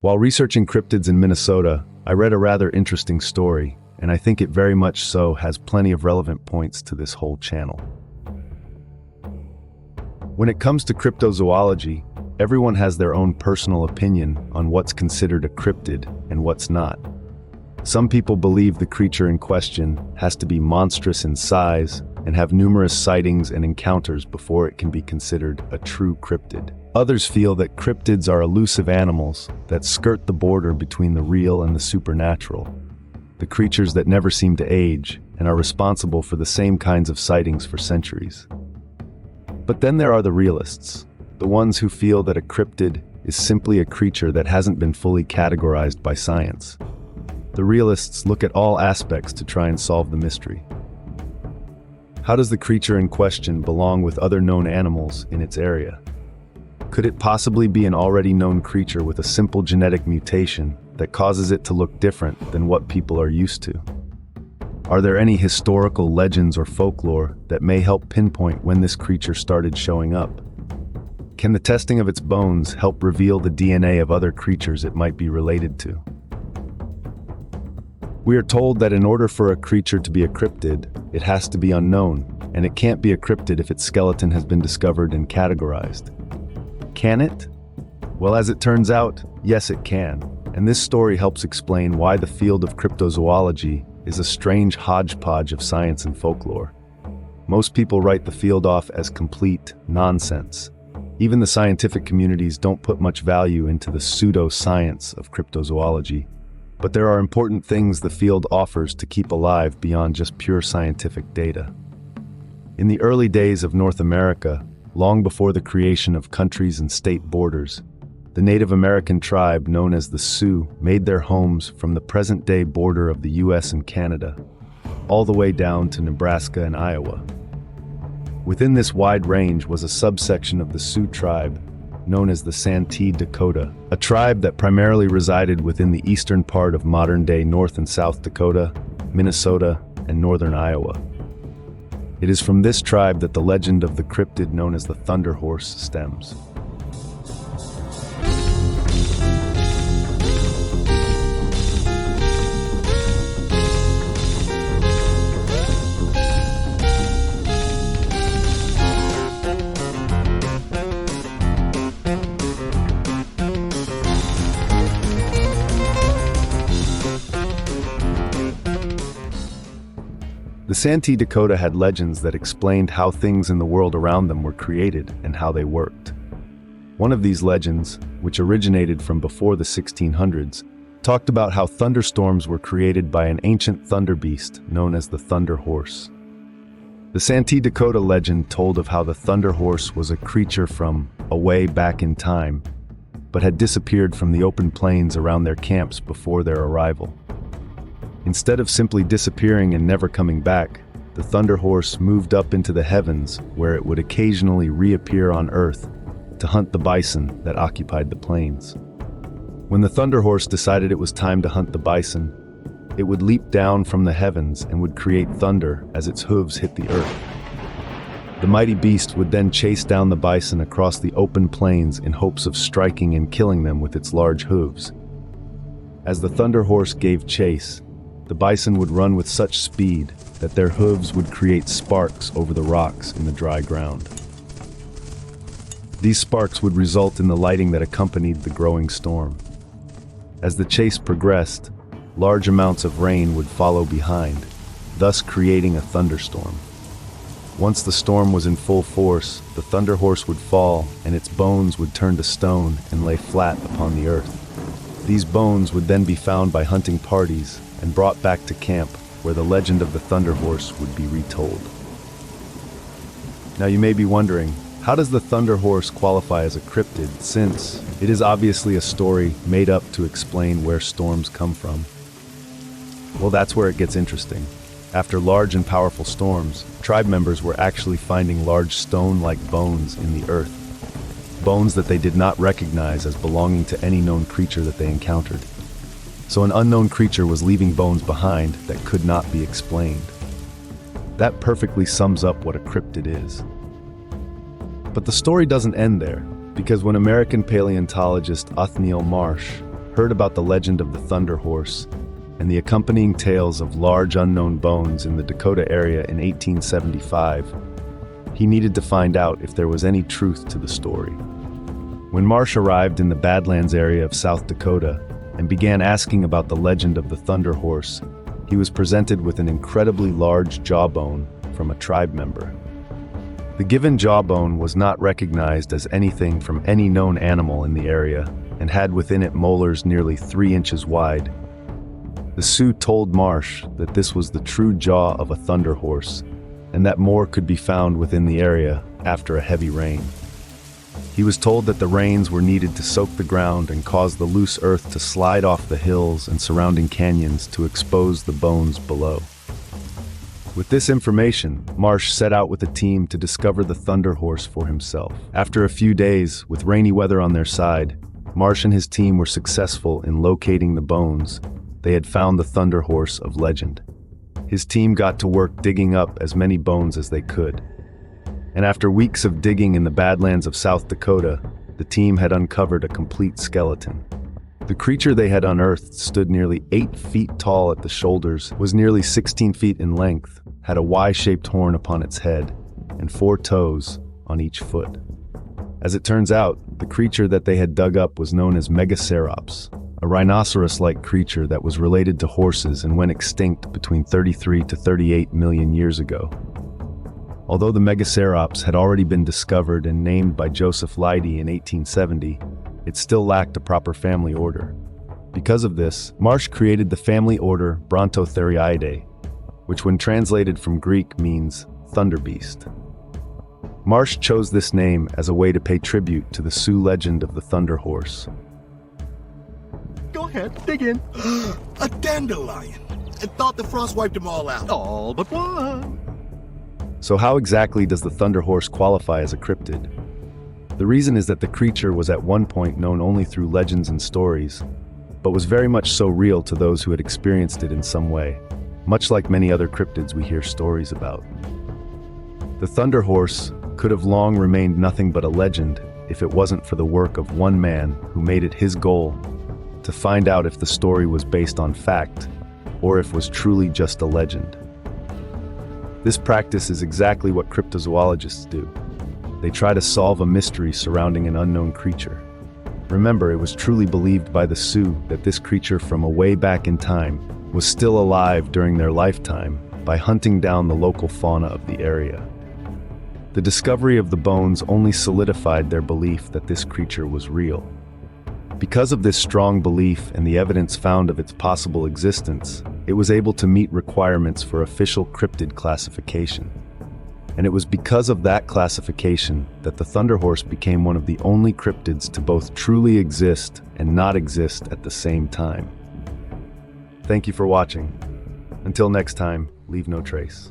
While researching cryptids in Minnesota, I read a rather interesting story, and I think it very much so has plenty of relevant points to this whole channel. When it comes to cryptozoology, everyone has their own personal opinion on what's considered a cryptid and what's not. Some people believe the creature in question has to be monstrous in size and have numerous sightings and encounters before it can be considered a true cryptid. Others feel that cryptids are elusive animals that skirt the border between the real and the supernatural, the creatures that never seem to age and are responsible for the same kinds of sightings for centuries. But then there are the realists, the ones who feel that a cryptid is simply a creature that hasn't been fully categorized by science. The realists look at all aspects to try and solve the mystery. How does the creature in question belong with other known animals in its area? Could it possibly be an already known creature with a simple genetic mutation that causes it to look different than what people are used to? Are there any historical legends or folklore that may help pinpoint when this creature started showing up? Can the testing of its bones help reveal the DNA of other creatures it might be related to? We are told that in order for a creature to be a cryptid, it has to be unknown, and it can't be a cryptid if its skeleton has been discovered and categorized. Can it? Well, as it turns out, yes it can, and this story helps explain why the field of cryptozoology is a strange hodgepodge of science and folklore. Most people write the field off as complete nonsense. Even the scientific communities don't put much value into the pseudo-science of cryptozoology. But there are important things the field offers to keep alive beyond just pure scientific data. In the early days of North America, long before the creation of countries and state borders, the Native American tribe known as the Sioux made their homes from the present-day border of the US and Canada, all the way down to Nebraska and Iowa. Within this wide range was a subsection of the Sioux Tribe known as the Santee Dakota, a tribe that primarily resided within the eastern part of modern-day North and South Dakota, Minnesota, and northern Iowa. It is from this tribe that the legend of the cryptid known as the Thunder Horse stems. The Santee Dakota had legends that explained how things in the world around them were created and how they worked. One of these legends, which originated from before the 1600s, talked about how thunderstorms were created by an ancient thunder beast known as the Thunder Horse. The Santee Dakota legend told of how the Thunder Horse was a creature from away back in time, but had disappeared from the open plains around their camps before their arrival. Instead of simply disappearing and never coming back, the Thunder Horse moved up into the heavens where it would occasionally reappear on Earth to hunt the bison that occupied the plains. When the Thunder Horse decided it was time to hunt the bison, it would leap down from the heavens and would create thunder as its hooves hit the earth. The mighty beast would then chase down the bison across the open plains in hopes of striking and killing them with its large hooves. As the Thunder Horse gave chase, the bison would run with such speed that their hooves would create sparks over the rocks in the dry ground. These sparks would result in the lighting that accompanied the growing storm. As the chase progressed, large amounts of rain would follow behind, thus creating a thunderstorm. Once the storm was in full force, the Thunder Horse would fall and its bones would turn to stone and lay flat upon the earth. These bones would then be found by hunting parties and brought back to camp, where the legend of the Thunder Horse would be retold. Now you may be wondering, how does the Thunder Horse qualify as a cryptid, since it is obviously a story made up to explain where storms come from? Well, that's where it gets interesting. After large and powerful storms, tribe members were actually finding large stone-like bones in the earth, bones that they did not recognize as belonging to any known creature that they encountered. So an unknown creature was leaving bones behind that could not be explained. That perfectly sums up what a cryptid is. But the story doesn't end there, because when American paleontologist Othniel Marsh heard about the legend of the Thunder Horse and the accompanying tales of large unknown bones in the Dakota area in 1875, he needed to find out if there was any truth to the story. When Marsh arrived in the Badlands area of South Dakota and began asking about the legend of the Thunder Horse, he was presented with an incredibly large jawbone from a tribe member. The given jawbone was not recognized as anything from any known animal in the area and had within it molars nearly 3 inches wide. The Sioux told Marsh that this was the true jaw of a thunder horse and that more could be found within the area after a heavy rain. He was told that the rains were needed to soak the ground and cause the loose earth to slide off the hills and surrounding canyons to expose the bones below. With this information, Marsh set out with a team to discover the Thunder Horse for himself. After a few days, with rainy weather on their side, Marsh and his team were successful in locating the bones. They had found the Thunder Horse of legend. His team got to work digging up as many bones as they could. And after weeks of digging in the Badlands of South Dakota, the team had uncovered a complete skeleton. The creature they had unearthed stood nearly 8 feet tall at the shoulders, was nearly 16 feet in length, had a Y-shaped horn upon its head, and 4 toes on each foot. As it turns out, the creature that they had dug up was known as Megacerops, a rhinoceros-like creature that was related to horses and went extinct between 33 to 38 million years ago. Although the Megacerops had already been discovered and named by Joseph Leidy in 1870, it still lacked a proper family order. Because of this, Marsh created the family order Brontotheriidae, which when translated from Greek means thunder beast. Marsh chose this name as a way to pay tribute to the Sioux legend of the Thunder Horse. Go ahead, dig in. A dandelion. I thought the frost wiped them all out. All but one. So how exactly does the Thunder Horse qualify as a cryptid? The reason is that the creature was at one point known only through legends and stories, but was very much so real to those who had experienced it in some way, much like many other cryptids we hear stories about. The Thunder Horse could have long remained nothing but a legend if it wasn't for the work of one man who made it his goal to find out if the story was based on fact or if was truly just a legend. This practice is exactly what cryptozoologists do. They try to solve a mystery surrounding an unknown creature. Remember, it was truly believed by the Sioux that this creature from a way back in time was still alive during their lifetime by hunting down the local fauna of the area. The discovery of the bones only solidified their belief that this creature was real. Because of this strong belief and the evidence found of its possible existence, it was able to meet requirements for official cryptid classification. And it was because of that classification that the Thunder Horse became one of the only cryptids to both truly exist and not exist at the same time. Thank you for watching. Until next time, leave no trace.